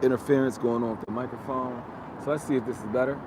interference going on with the microphone. So let's see if this is better.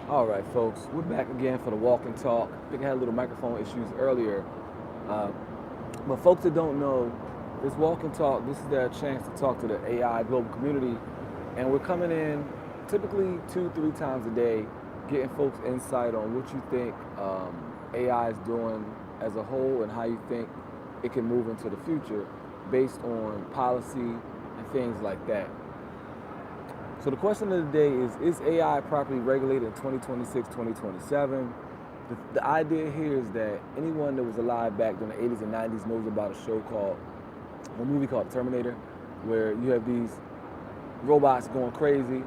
All right, folks, we're back again for the walk and talk. I think I had a little microphone issues earlier. Uh, but folks that don't know, this walk and talk, this is their chance to talk to the AI global community. And we're coming in typically 2, 3 times a day, getting folks insight on what you think AI is doing as a whole and how you think it can move into the future based on policy and things like that. So the question of the day is AI properly regulated in 2026, 2027? The idea here is that anyone that was alive back during the 80s and 90s knows about a movie called Terminator, where you have these robots going crazy,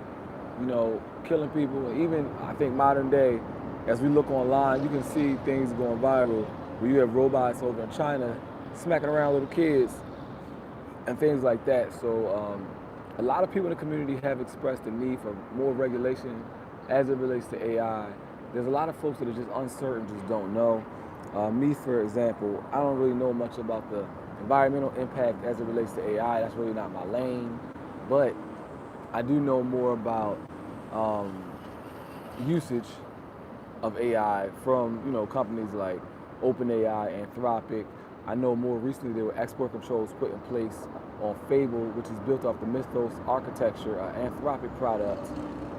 killing people. Even I think modern day, as we look online, you can see things going viral where you have robots over in China smacking around little kids and things like that. So a lot of people in the community have expressed the need for more regulation as it relates to AI. There's a lot of folks that are just uncertain, just don't know. Me, for example, I don't really know much about the environmental impact as it relates to AI. That's really not my lane. But I do know more about um, usage of AI from companies like OpenAI, Anthropic. I know more recently there were export controls put in place on Fable, which is built off the Mythos architecture, Anthropic product,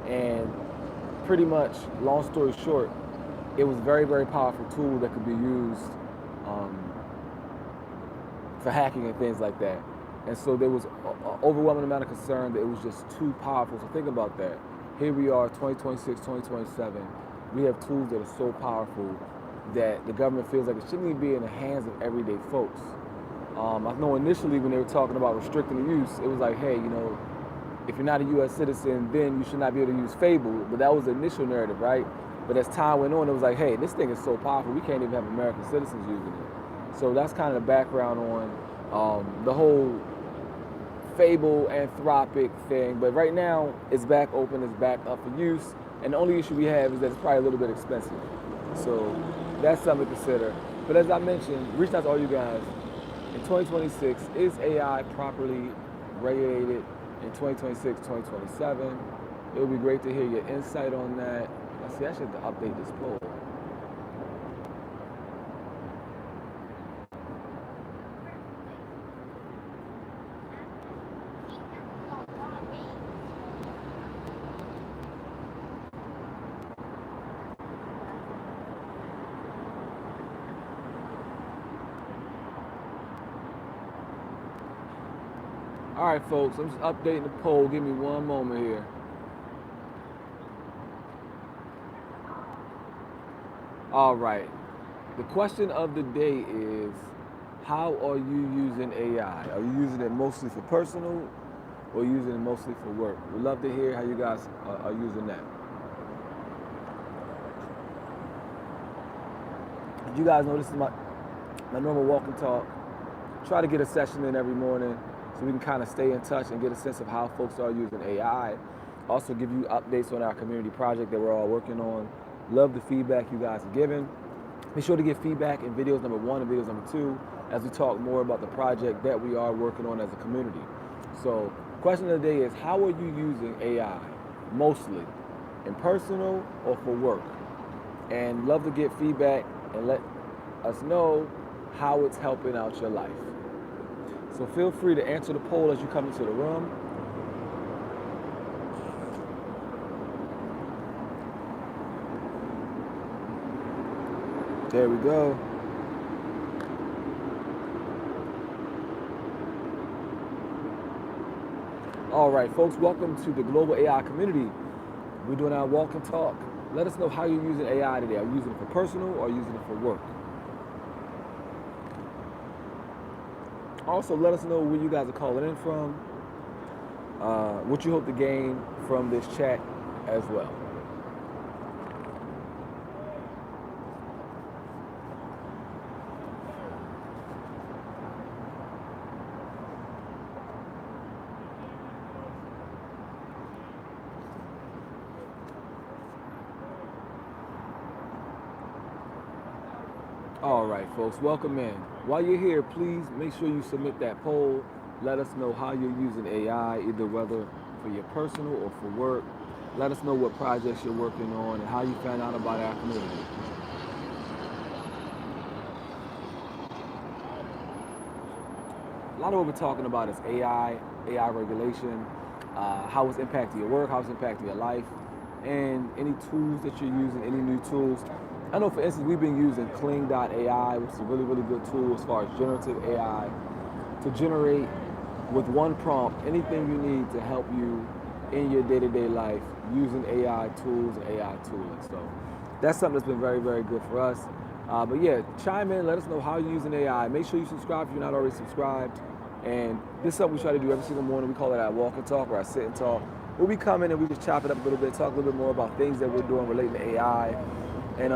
and pretty much, long story short, it was a very, very powerful tool that could be used um, for hacking and things like that. And so there was an overwhelming amount of concern that it was just too powerful. So think about that. Here we are, 2026, 2027. We have tools that are so powerful that the government feels like it shouldn't even be in the hands of everyday folks. I know initially when they were talking about restricting the use, it was like, hey, if you're not a U.S. citizen, then you should not be able to use Fable. But that was the initial narrative, right? But as time went on, it was like, hey, this thing is so powerful, we can't even have American citizens using it. So that's kind of the background on the whole Fable Anthropic thing. But right now, it's back open, it's back up for use. And the only issue we have is that it's probably a little bit expensive. So that's something to consider. But as I mentioned, reach out to all you guys. In 2026, is AI properly regulated in 2026, 2027? It would be great to hear your insight on that. Let's see, I should update this poll. All right, folks, I'm just updating the poll. Give me one moment here. All right. The question of the day is, how are you using AI? Are you using it mostly for personal or using it mostly for work? We'd love to hear how you guys are using that. As you guys know, this is my normal walk and talk. Try to get a session in every morning so we can kind of stay in touch and get a sense of how folks are using AI. Also give you updates on our community project that we're all working on. Love the feedback you guys are giving. Be sure to give feedback in videos number 1 and videos number 2 as we talk more about the project that we are working on as a community. So, question of the day is, how are you using AI mostly in personal or for work? And love to get feedback and let us know how it's helping out your life. So feel free to answer the poll as you come into the room. There we go. All right, folks, welcome to the Global AI community. We're doing our walk and talk. Let us know how you're using AI today. Are you using it for personal or are you using it for work? Also, let us know where you guys are calling in from, what you hope to gain from this chat as well. All right, folks, welcome in. While you're here, please make sure you submit that poll. Let us know how you're using AI, either whether for your personal or for work. Let us know what projects you're working on and how you found out about our community. A lot of what we're talking about is AI regulation, how it's impacting your work, how it's impacting your life, and any tools that you're using, any new tools. I know, for instance, we've been using Kling.ai, which is a really, really good tool as far as generative AI, to generate with one prompt anything you need to help you in your day-to-day life using AI tools and AI tooling. So that's something that's been very, very good for us. But yeah, chime in, let us know how you're using AI. Make sure you subscribe if you're not already subscribed. And this is something we try to do every single morning. We call it our walk and talk or our sit and talk. We'll be coming and we just chop it up a little bit, talk a little bit more about things that we're doing related to AI. And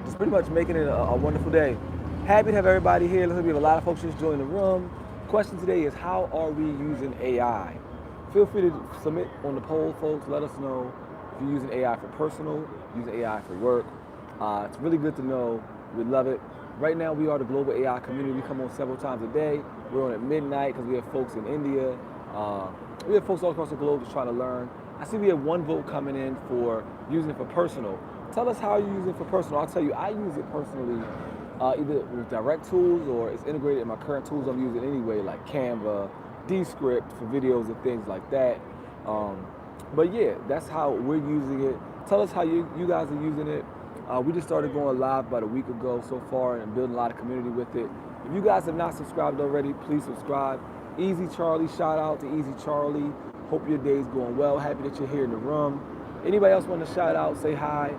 just pretty much making it a wonderful day. Happy to have everybody here. There's gonna be a lot of folks just joining the room. Question today is, how are we using AI? Feel free to submit on the poll, folks. Let us know if you're using AI for personal, using AI for work. It's really good to know. We love it. Right now, we are the Global AI community. We come on several times a day. We're on at midnight because we have folks in India. We have folks all across the globe just trying to learn. I see we have 1 vote coming in for using it for personal. Tell us how you use it for personal. I'll tell you, I use it personally either with direct tools or it's integrated in my current tools I'm using anyway, like Canva, Descript for videos and things like that. But yeah, that's how we're using it. Tell us how you guys are using it. We just started going live about a week ago so far and building a lot of community with it. If you guys have not subscribed already, please subscribe. Easy Charlie, shout out to Easy Charlie. Hope your day's going well. Happy that you're here in the room. Anybody else want to shout out, say hi?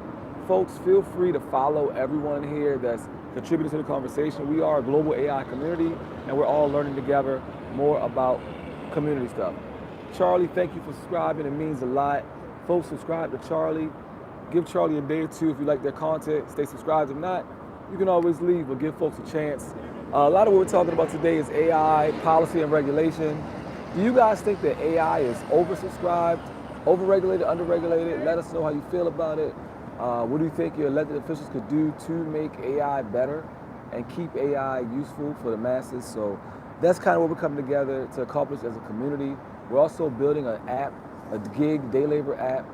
Folks, feel free to follow everyone here that's contributing to the conversation. We are a global AI community, and we're all learning together more about community stuff. Charlie, thank you for subscribing. It means a lot. Folks, subscribe to Charlie. Give Charlie a day or two if you like their content. Stay subscribed. If not, you can always leave, but give folks a chance. A lot of what we're talking about today is AI, policy, and regulation. Do you guys think that AI is oversubscribed, overregulated, underregulated? Let us know how you feel about it. What do you think your elected officials could do to make AI better and keep AI useful for the masses? So that's kind of what we're coming together to accomplish as a community. We're also building an app, a gig day labor app.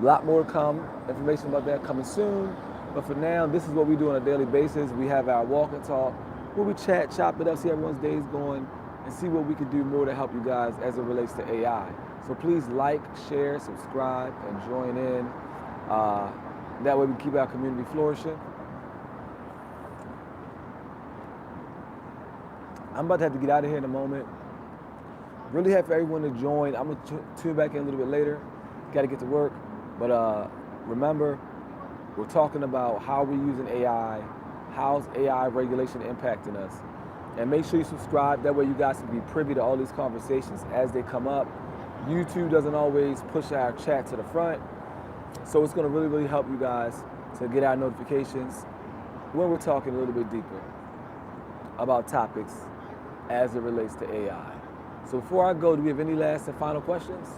A lot more to come. Information about that coming soon. But for now, this is what we do on a daily basis. We have our walk and talk, where we chat, chop it up, see everyone's day is going, and see what we can do more to help you guys as it relates to AI. So please like, share, subscribe, and join in. That way we keep our community flourishing. I'm about to have to get out of here in a moment. Really happy for everyone to join. I'm going to tune back in a little bit later. Got to get to work. But remember, we're talking about how we're using AI, how's AI regulation impacting us. And make sure you subscribe. That way you guys can be privy to all these conversations as they come up. YouTube doesn't always push our chat to the front. So it's going to really, really help you guys to get our notifications when we're talking a little bit deeper about topics as it relates to AI. So before I go, do we have any last and final questions?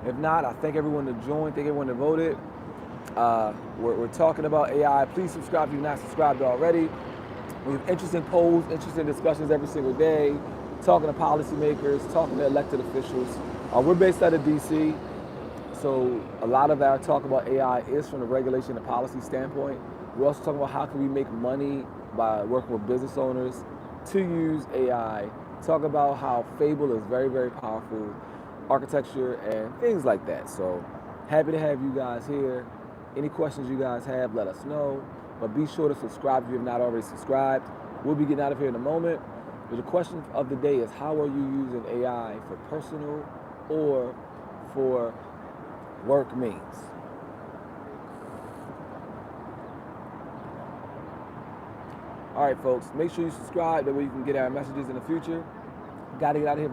If not, I thank everyone that joined, thank everyone that voted. We're talking about AI. Please subscribe if you're not subscribed already. We have interesting polls, interesting discussions every single day, talking to policymakers, talking to elected officials. We're based out of DC, so a lot of our talk about AI is from the regulation and policy standpoint. We're also talking about how can we make money by working with business owners to use AI. Talk about how Fable is very, very powerful, architecture and things like that. So happy to have you guys here. Any questions you guys have, let us know. But be sure to subscribe if you have not already subscribed. We'll be getting out of here in a moment. But the question of the day is, how are you using AI for personal or for work means? All right, folks, make sure you subscribe. That way you can get our messages in the future. Got to get out of here.